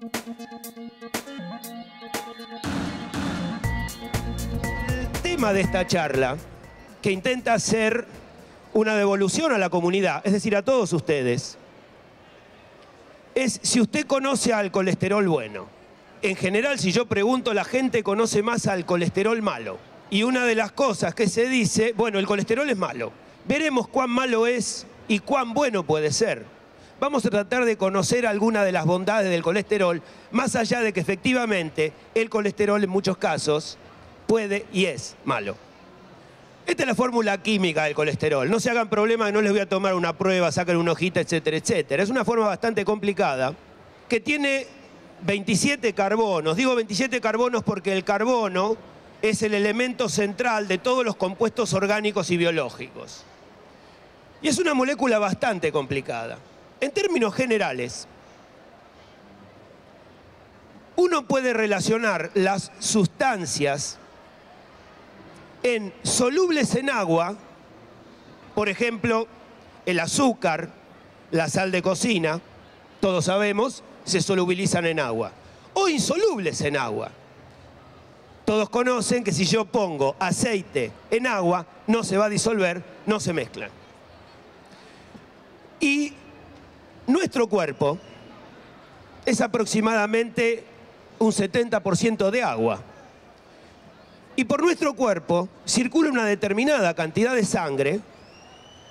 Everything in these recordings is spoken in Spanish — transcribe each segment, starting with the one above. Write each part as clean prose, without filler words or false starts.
El tema de esta charla, que intenta hacer una devolución a la comunidad, es decir, a todos ustedes, es si usted conoce al colesterol bueno. En general, si yo pregunto, la gente conoce más al colesterol malo. Y una de las cosas que se dice, bueno, el colesterol es malo. Veremos cuán malo es y cuán bueno puede ser. Vamos a tratar de conocer algunas de las bondades del colesterol, más allá de que efectivamente el colesterol en muchos casos puede y es malo. Esta es la fórmula química del colesterol. No se hagan problema que no les voy a tomar una prueba, saquen una hojita, etcétera, etcétera. Es una forma bastante complicada que tiene 27 carbonos. Digo 27 carbonos porque el carbono es el elemento central de todos los compuestos orgánicos y biológicos. Y es una molécula bastante complicada. En términos generales, uno puede relacionar las sustancias solubles en agua, por ejemplo, el azúcar, la sal de cocina, todos sabemos, se solubilizan en agua, o insolubles en agua. Todos conocen que si yo pongo aceite en agua, no se va a disolver, no se mezclan. Y nuestro cuerpo es aproximadamente un 70% de agua. Y por nuestro cuerpo circula una determinada cantidad de sangre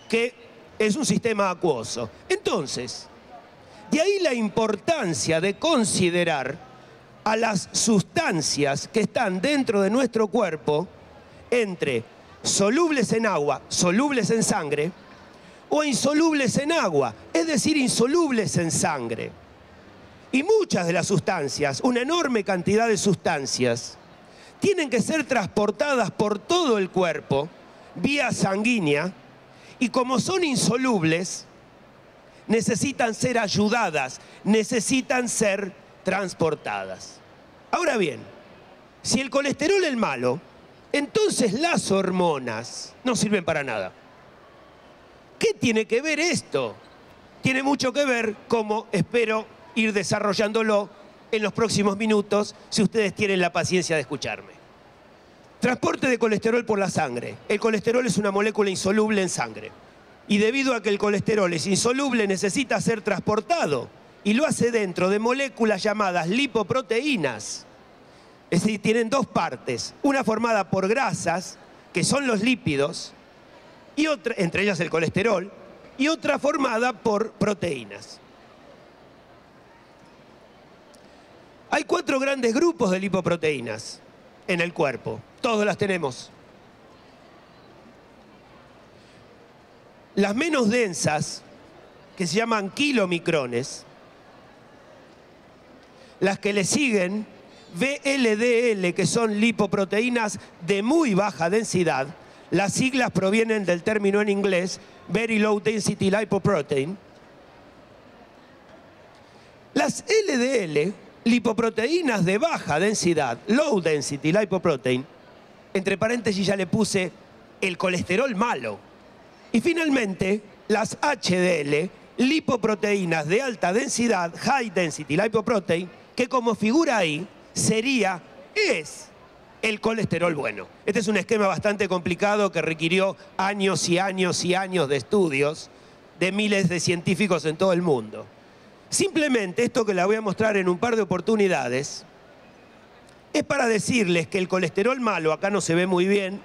que es un sistema acuoso. Entonces, de ahí la importancia de considerar a las sustancias que están dentro de nuestro cuerpo entre solubles en agua, solubles en sangre, o insolubles en agua, es decir, insolubles en sangre. Y muchas de las sustancias, una enorme cantidad de sustancias, tienen que ser transportadas por todo el cuerpo, vía sanguínea, y como son insolubles, necesitan ser ayudadas, necesitan ser transportadas. Ahora bien, si el colesterol es malo, entonces las hormonas no sirven para nada. ¿Qué tiene que ver esto? Tiene mucho que ver, como espero ir desarrollándolo en los próximos minutos, si ustedes tienen la paciencia de escucharme. Transporte de colesterol por la sangre. El colesterol es una molécula insoluble en sangre. Y debido a que el colesterol es insoluble, necesita ser transportado. Y lo hace dentro de moléculas llamadas lipoproteínas. Es decir, tienen dos partes. Una formada por grasas, que son los lípidos, y otra, entre ellas el colesterol, y otra formada por proteínas. Hay 4 grandes grupos de lipoproteínas en el cuerpo. Todos las tenemos. Las menos densas, que se llaman kilomicrones, las que le siguen, VLDL, que son lipoproteínas de muy baja densidad. Las siglas provienen del término en inglés, Very Low Density Lipoprotein. Las LDL, lipoproteínas de baja densidad, Low Density Lipoprotein, entre paréntesis ya le puse el colesterol malo. Y finalmente, las HDL, lipoproteínas de alta densidad, High Density Lipoprotein, que como figura ahí, es el colesterol bueno. Este es un esquema bastante complicado que requirió años y años y años de estudios de miles de científicos en todo el mundo. Simplemente esto que les voy a mostrar en un par de oportunidades es para decirles que el colesterol malo, acá no se ve muy bien,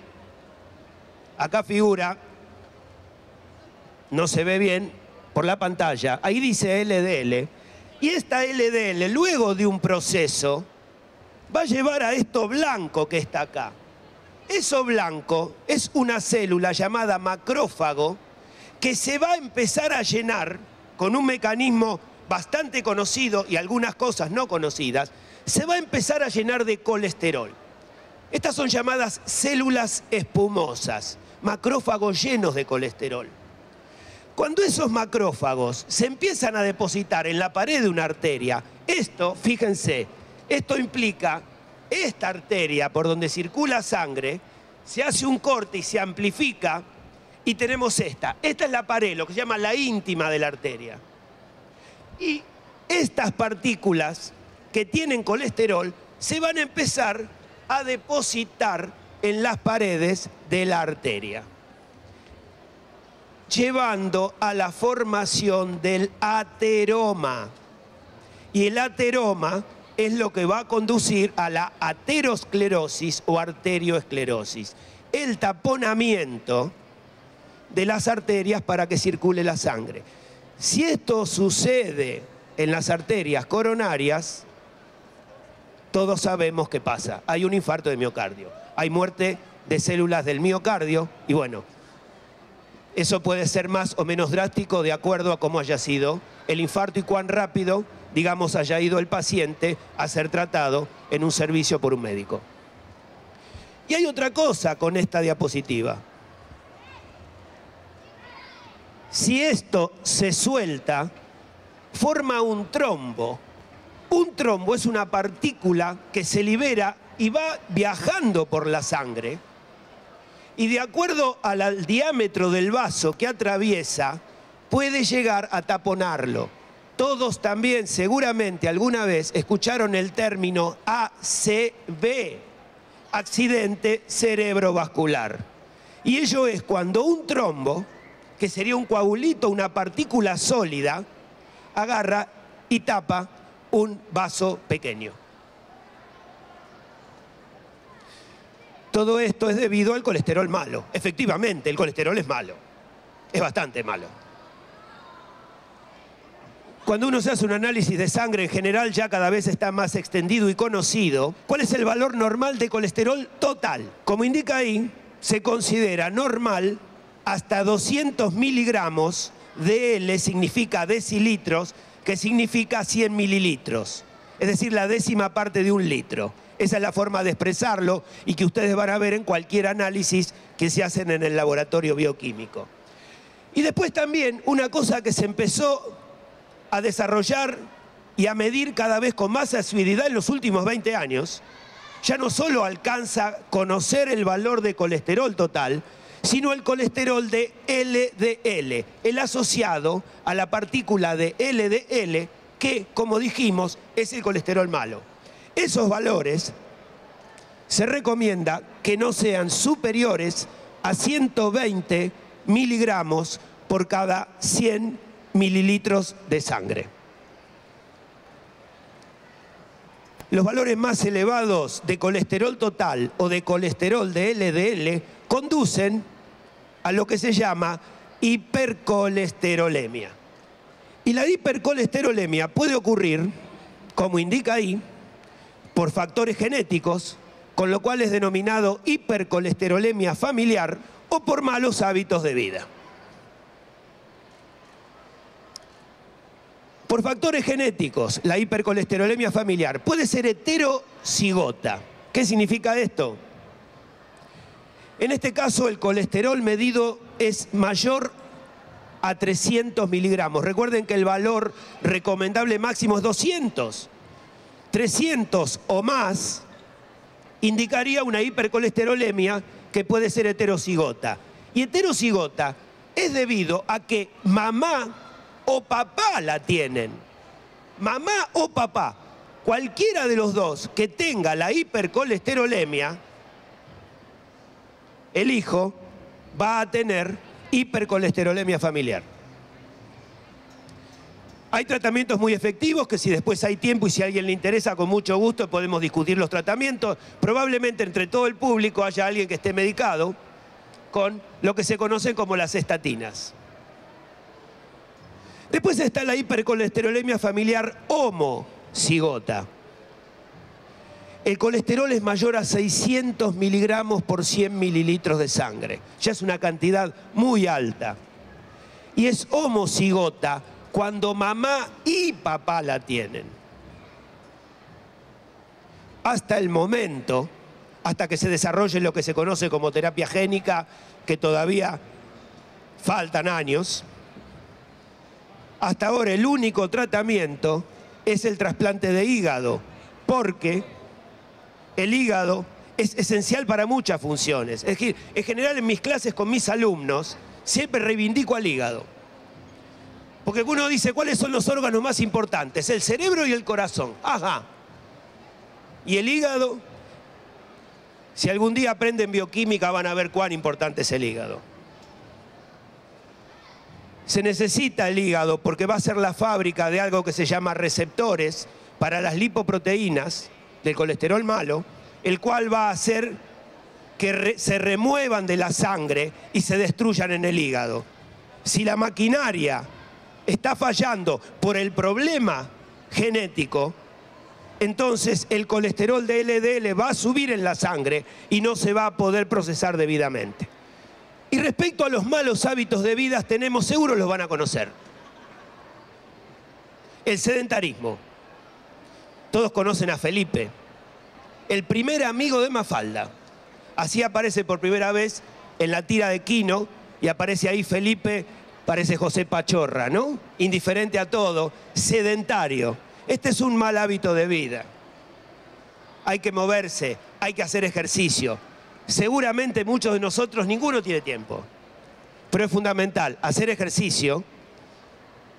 acá figura, no se ve bien por la pantalla, ahí dice LDL, y esta LDL luego de un proceso va a llevar a esto blanco que está acá. Eso blanco es una célula llamada macrófago que se va a empezar a llenar con un mecanismo bastante conocido y algunas cosas no conocidas, se va a empezar a llenar de colesterol. Estas son llamadas células espumosas, macrófagos llenos de colesterol. Cuando esos macrófagos se empiezan a depositar en la pared de una arteria, esto, fíjense, esto implica esta arteria por donde circula sangre, se hace un corte y se amplifica y tenemos esta. Esta es la pared, lo que se llama la íntima de la arteria. Y estas partículas que tienen colesterol se van a empezar a depositar en las paredes de la arteria, llevando a la formación del ateroma. Y el ateroma es lo que va a conducir a la aterosclerosis o arterioesclerosis, el taponamiento de las arterias para que circule la sangre. Si esto sucede en las arterias coronarias, todos sabemos qué pasa. Hay un infarto de miocardio, hay muerte de células del miocardio y bueno, eso puede ser más o menos drástico de acuerdo a cómo haya sido el infarto y cuán rápido, digamos, haya ido el paciente a ser tratado en un servicio por un médico. Y hay otra cosa con esta diapositiva. Si esto se suelta, forma un trombo. Un trombo es una partícula que se libera y va viajando por la sangre. Y de acuerdo al diámetro del vaso que atraviesa, puede llegar a taponarlo. Todos también seguramente alguna vez escucharon el término ACV, accidente cerebrovascular. Y ello es cuando un trombo, que sería un coagulito, una partícula sólida, agarra y tapa un vaso pequeño. Todo esto es debido al colesterol malo. Efectivamente, el colesterol es malo. Es bastante malo. Cuando uno se hace un análisis de sangre en general, ya cada vez está más extendido y conocido. ¿Cuál es el valor normal de colesterol total? Como indica ahí, se considera normal hasta 200 miligramos. DL significa decilitros, que significa 100 mililitros. Es decir, la décima parte de un litro. Esa es la forma de expresarlo y que ustedes van a ver en cualquier análisis que se hacen en el laboratorio bioquímico. Y después también una cosa que se empezó a desarrollar y a medir cada vez con más asiduidad en los últimos 20 años, ya no solo alcanza conocer el valor de colesterol total, sino el colesterol de LDL, el asociado a la partícula de LDL que, como dijimos, es el colesterol malo. Esos valores se recomienda que no sean superiores a 120 miligramos por cada 100 mililitros de sangre. Los valores más elevados de colesterol total o de colesterol de LDL conducen a lo que se llama hipercolesterolemia. Y la hipercolesterolemia puede ocurrir, como indica ahí, por factores genéticos, con lo cual es denominado hipercolesterolemia familiar o por malos hábitos de vida. Por factores genéticos, la hipercolesterolemia familiar puede ser heterocigota. ¿Qué significa esto? En este caso, el colesterol medido es mayor a 300 miligramos. Recuerden que el valor recomendable máximo es 200. 300 o más indicaría una hipercolesterolemia que puede ser heterocigota. Y heterocigota es debido a que mamá o papá la tienen. Mamá o papá, cualquiera de los dos que tenga la hipercolesterolemia, el hijo va a tener hipercolesterolemia familiar. Hay tratamientos muy efectivos que si después hay tiempo y si a alguien le interesa, con mucho gusto podemos discutir los tratamientos. Probablemente entre todo el público haya alguien que esté medicado con lo que se conocen como las estatinas. Después está la hipercolesterolemia familiar homocigota. El colesterol es mayor a 600 miligramos por 100 mililitros de sangre. Ya es una cantidad muy alta. Y es homocigota cuando mamá y papá la tienen. Hasta el momento, hasta que se desarrolle lo que se conoce como terapia génica, que todavía faltan años, hasta ahora el único tratamiento es el trasplante de hígado, porque el hígado es esencial para muchas funciones. Es decir, en general en mis clases con mis alumnos siempre reivindico al hígado. Porque uno dice, ¿cuáles son los órganos más importantes? El cerebro y el corazón. Ajá. Y el hígado, si algún día aprenden bioquímica van a ver cuán importante es el hígado. Se necesita el hígado porque va a ser la fábrica de algo que se llama receptores para las lipoproteínas del colesterol malo, el cual va a hacer que se remuevan de la sangre y se destruyan en el hígado. Si la maquinaria está fallando por el problema genético, entonces el colesterol de LDL va a subir en la sangre y no se va a poder procesar debidamente. Y respecto a los malos hábitos de vida, tenemos, seguro los van a conocer. El sedentarismo. Todos conocen a Felipe, el primer amigo de Mafalda. Así aparece por primera vez en la tira de Quino y aparece ahí Felipe, parece José Pachorra, ¿no? Indiferente a todo, sedentario. Este es un mal hábito de vida. Hay que moverse, hay que hacer ejercicio. Seguramente muchos de nosotros, ninguno tiene tiempo. Pero es fundamental hacer ejercicio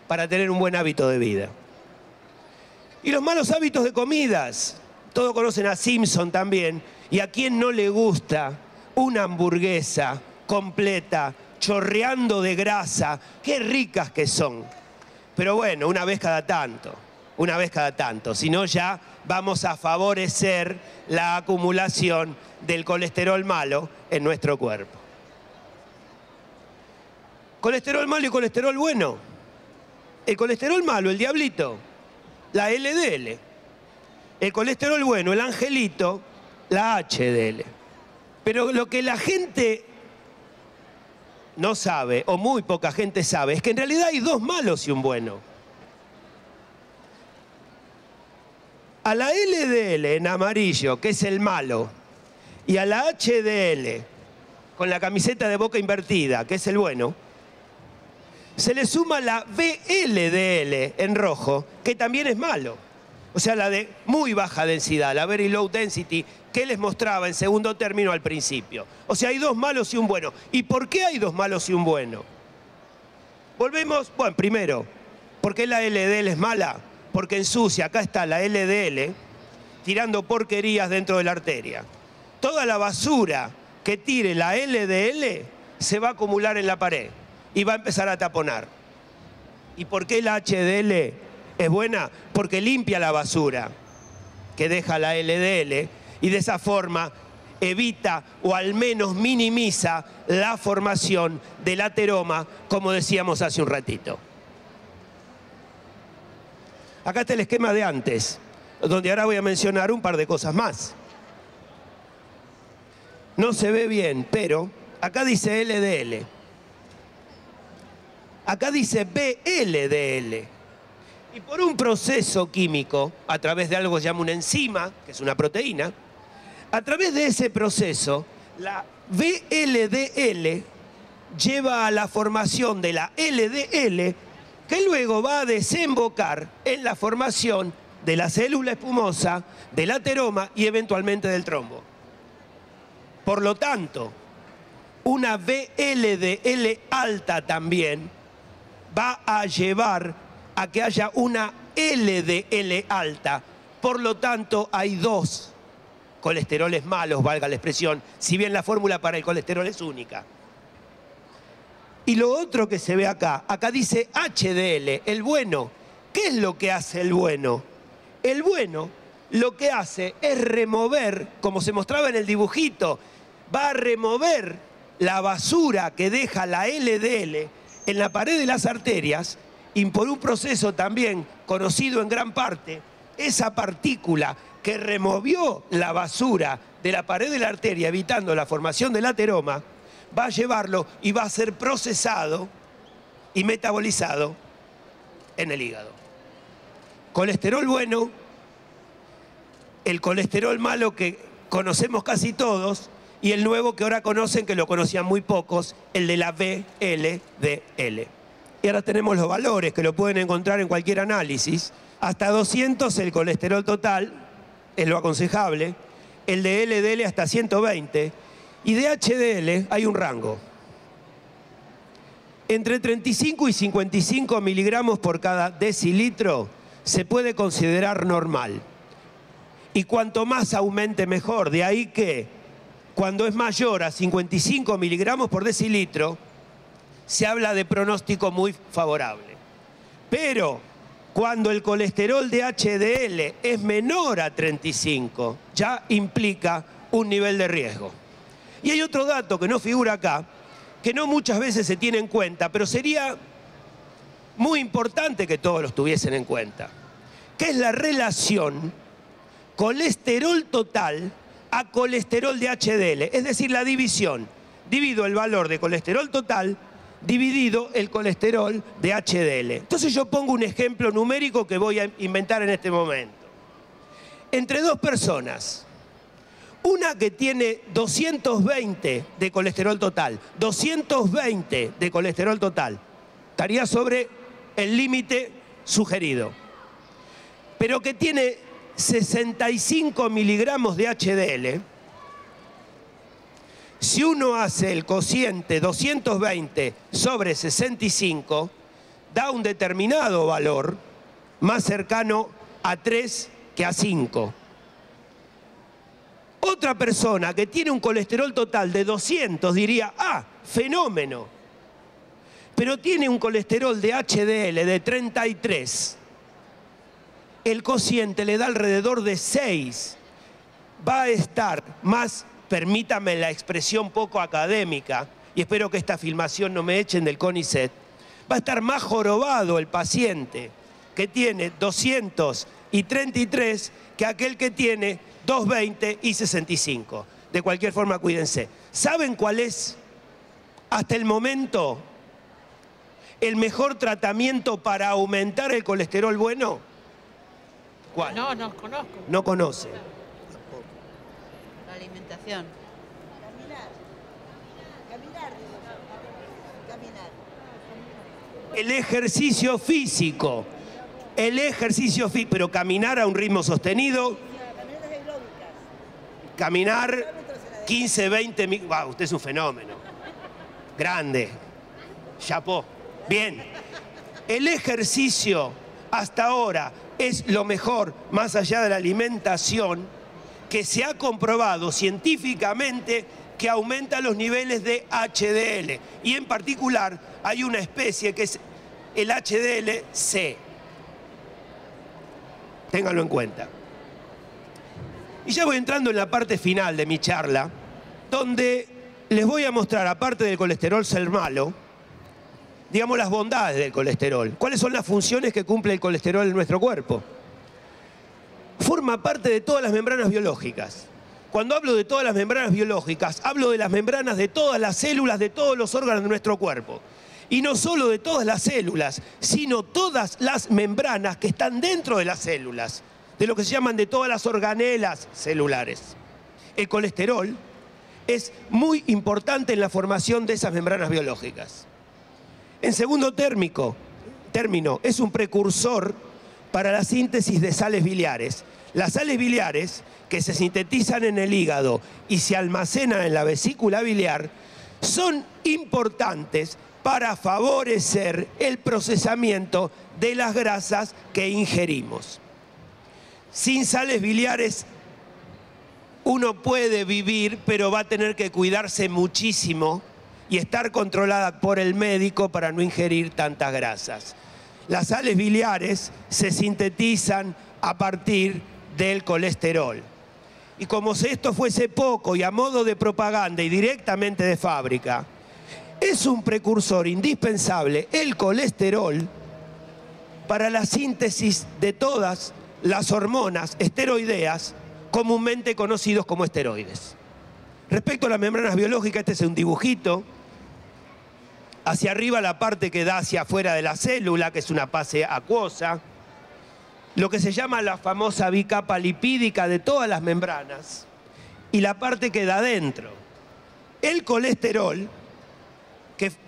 para tener un buen hábito de vida. Y los malos hábitos de comidas. Todos conocen a Simpson también. ¿Y a quién no le gusta una hamburguesa completa, chorreando de grasa? ¡Qué ricas que son! Pero bueno, una vez cada tanto. Si no, ya vamos a favorecer la acumulación del colesterol malo en nuestro cuerpo. Colesterol malo y colesterol bueno. El colesterol malo, el diablito, la LDL. El colesterol bueno, el angelito, la HDL. Pero lo que la gente no sabe, o muy poca gente sabe, es que en realidad hay dos malos y un bueno. A la LDL en amarillo, que es el malo, y a la HDL, con la camiseta de boca invertida, que es el bueno, se le suma la VLDL en rojo, que también es malo. O sea, la de muy baja densidad, la very low density, que les mostraba en segundo término al principio. O sea, hay dos malos y un bueno. ¿Y por qué hay dos malos y un bueno? Volvemos, bueno, primero, ¿por qué la LDL es mala? Porque ensucia, acá está la LDL, tirando porquerías dentro de la arteria. Toda la basura que tire la LDL se va a acumular en la pared y va a empezar a taponar. ¿Y por qué la HDL es buena? Porque limpia la basura que deja la LDL y de esa forma evita o al menos minimiza la formación del ateroma, como decíamos hace un ratito. Acá está el esquema de antes, donde ahora voy a mencionar un par de cosas más. No se ve bien, pero acá dice LDL. Acá dice VLDL. Y por un proceso químico, a través de algo que se llama una enzima, que es una proteína, a través de ese proceso, la VLDL lleva a la formación de la LDL, que luego va a desembocar en la formación de la célula espumosa, del ateroma y eventualmente del trombo. Por lo tanto, una VLDL alta también va a llevar a que haya una LDL alta. Por lo tanto, hay dos colesteroles malos, valga la expresión, si bien la fórmula para el colesterol es única. Y lo otro que se ve acá, acá dice HDL, el bueno. ¿Qué es lo que hace el bueno? El bueno lo que hace es remover, como se mostraba en el dibujito, va a remover la basura que deja la LDL en la pared de las arterias y por un proceso también conocido en gran parte, esa partícula que removió la basura de la pared de la arteria evitando la formación del ateroma, va a llevarlo y va a ser procesado y metabolizado en el hígado. Colesterol bueno, el colesterol malo que conocemos casi todos y el nuevo que ahora conocen, que lo conocían muy pocos, el de la VLDL. Y ahora tenemos los valores que lo pueden encontrar en cualquier análisis. Hasta 200 el colesterol total, es lo aconsejable. El de LDL hasta 120. Y de HDL hay un rango. Entre 35 y 55 miligramos por cada decilitro se puede considerar normal. y cuanto más aumente mejor. De ahí que cuando es mayor a 55 miligramos por decilitro, se habla de pronóstico muy favorable. Pero cuando el colesterol de HDL es menor a 35, ya implica un nivel de riesgo. Y hay otro dato que no figura acá, que no muchas veces se tiene en cuenta, pero sería muy importante que todos los tuviesen en cuenta, que es la relación colesterol total a colesterol de HDL, es decir, la división. Divido el valor de colesterol total dividido el colesterol de HDL. Entonces yo pongo un ejemplo numérico que voy a inventar en este momento. Entre dos personas, una que tiene 220 de colesterol total, 220 de colesterol total, estaría sobre el límite sugerido, pero que tiene 65 miligramos de HDL, si uno hace el cociente 220 sobre 65, da un determinado valor más cercano a 3 que a 5. Otra persona que tiene un colesterol total de 200 diría, ah, fenómeno, pero tiene un colesterol de HDL de 33. El cociente le da alrededor de 6. Va a estar más, permítame la expresión poco académica, y espero que esta filmación no me echen del CONICET, va a estar más jorobado el paciente que tiene 233 que aquel que tiene 220 y 65. De cualquier forma, cuídense. ¿Saben cuál es, hasta el momento, el mejor tratamiento para aumentar el colesterol bueno? ¿Cuál? No, no conozco. No conoce. La alimentación. Caminar. El ejercicio físico. El ejercicio físico, pero caminar a un ritmo sostenido. Caminatas aeróbicas. Caminar 15, 20 minutos. Wow, usted es un fenómeno. Grande. Chapó. Bien. El ejercicio hasta ahora es lo mejor, más allá de la alimentación, que se ha comprobado científicamente que aumenta los niveles de HDL. Y en particular hay una especie que es el HDL-C. Ténganlo en cuenta. Y ya voy entrando en la parte final de mi charla, donde les voy a mostrar, aparte del colesterol ser malo, digamos las bondades del colesterol. ¿Cuáles son las funciones que cumple el colesterol en nuestro cuerpo? Forma parte de todas las membranas biológicas. Cuando hablo de todas las membranas biológicas, hablo de las membranas de todas las células, de todos los órganos de nuestro cuerpo. Y no solo de todas las células, sino todas las membranas que están dentro de las células, de lo que se llaman de todas las organelas celulares. El colesterol es muy importante en la formación de esas membranas biológicas. En segundo término, es un precursor para la síntesis de sales biliares. Las sales biliares, que se sintetizan en el hígado y se almacenan en la vesícula biliar, son importantes para favorecer el procesamiento de las grasas que ingerimos. Sin sales biliares uno puede vivir, pero va a tener que cuidarse muchísimo y estar controlada por el médico para no ingerir tantas grasas. Las sales biliares se sintetizan a partir del colesterol. Y como si esto fuese poco y a modo de propaganda y directamente de fábrica, es un precursor indispensable el colesterol para la síntesis de todas las hormonas esteroideas comúnmente conocidos como esteroides. Respecto a las membranas biológicas, este es un dibujito. Hacia arriba la parte que da hacia afuera de la célula, que es una fase acuosa. Lo que se llama la famosa bicapa lipídica de todas las membranas. Y la parte que da adentro. El colesterol,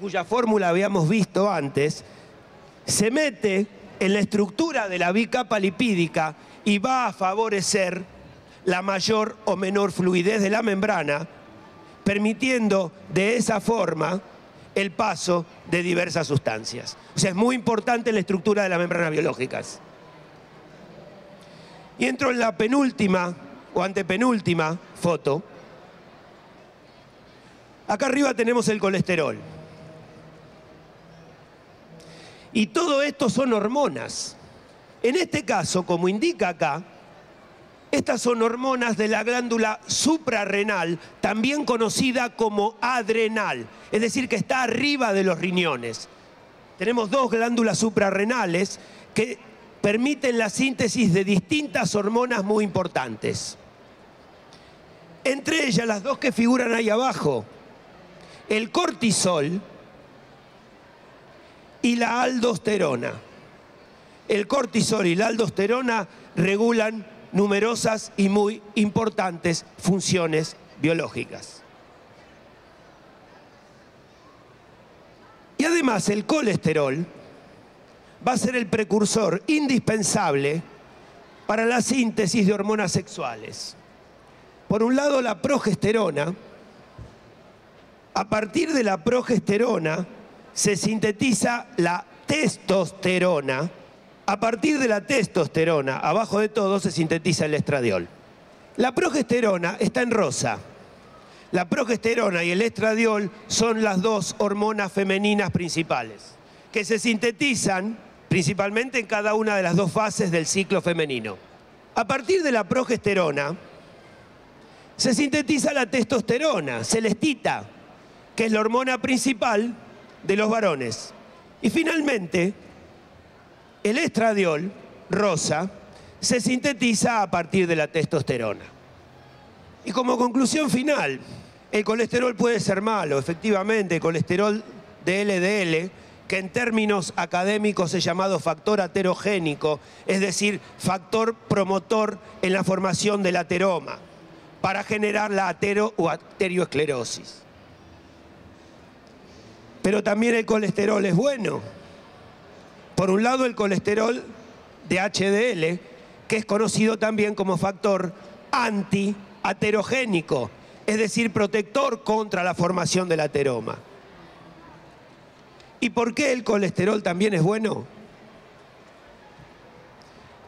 cuya fórmula habíamos visto antes, se mete en la estructura de la bicapa lipídica y va a favorecer la mayor o menor fluidez de la membrana, permitiendo de esa forma el paso de diversas sustancias. O sea, es muy importante la estructura de las membranas biológicas. Y entro en la penúltima o antepenúltima foto. Acá arriba tenemos el colesterol. Y todo esto son hormonas. En este caso, como indica acá, estas son hormonas de la glándula suprarrenal, también conocida como adrenal, es decir, que está arriba de los riñones. Tenemos dos glándulas suprarrenales que permiten la síntesis de distintas hormonas muy importantes. Entre ellas, las dos que figuran ahí abajo, el cortisol y la aldosterona. El cortisol y la aldosterona regulan numerosas y muy importantes funciones biológicas. Y además el colesterol va a ser el precursor indispensable para la síntesis de hormonas sexuales. Por un lado, la progesterona. A partir de la progesterona se sintetiza la testosterona. A partir de la testosterona, abajo de todo, se sintetiza el estradiol. La progesterona está en rosa. La progesterona y el estradiol son las dos hormonas femeninas principales, que se sintetizan principalmente en cada una de las dos fases del ciclo femenino. A partir de la progesterona, se sintetiza la testosterona, celestita, que es la hormona principal de los varones. Y finalmente, el estradiol, rosa, se sintetiza a partir de la testosterona. Y como conclusión final, el colesterol puede ser malo, efectivamente, el colesterol de LDL, que en términos académicos es llamado factor aterogénico, es decir, factor promotor en la formación del ateroma, para generar la atero o arterioesclerosis. Pero también el colesterol es bueno. Por un lado, el colesterol de HDL, que es conocido también como factor antiaterogénico, es decir, protector contra la formación del ateroma. ¿Y por qué el colesterol también es bueno?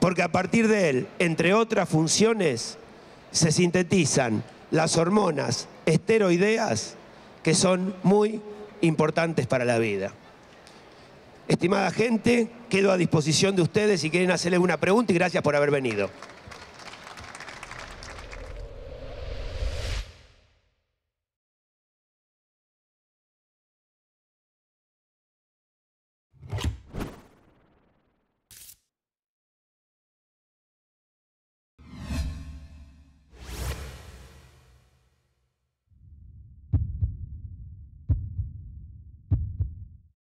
Porque a partir de él, entre otras funciones, se sintetizan las hormonas esteroideas que son muy importantes para la vida. Estimada gente, quedo a disposición de ustedes si quieren hacerle una pregunta y gracias por haber venido.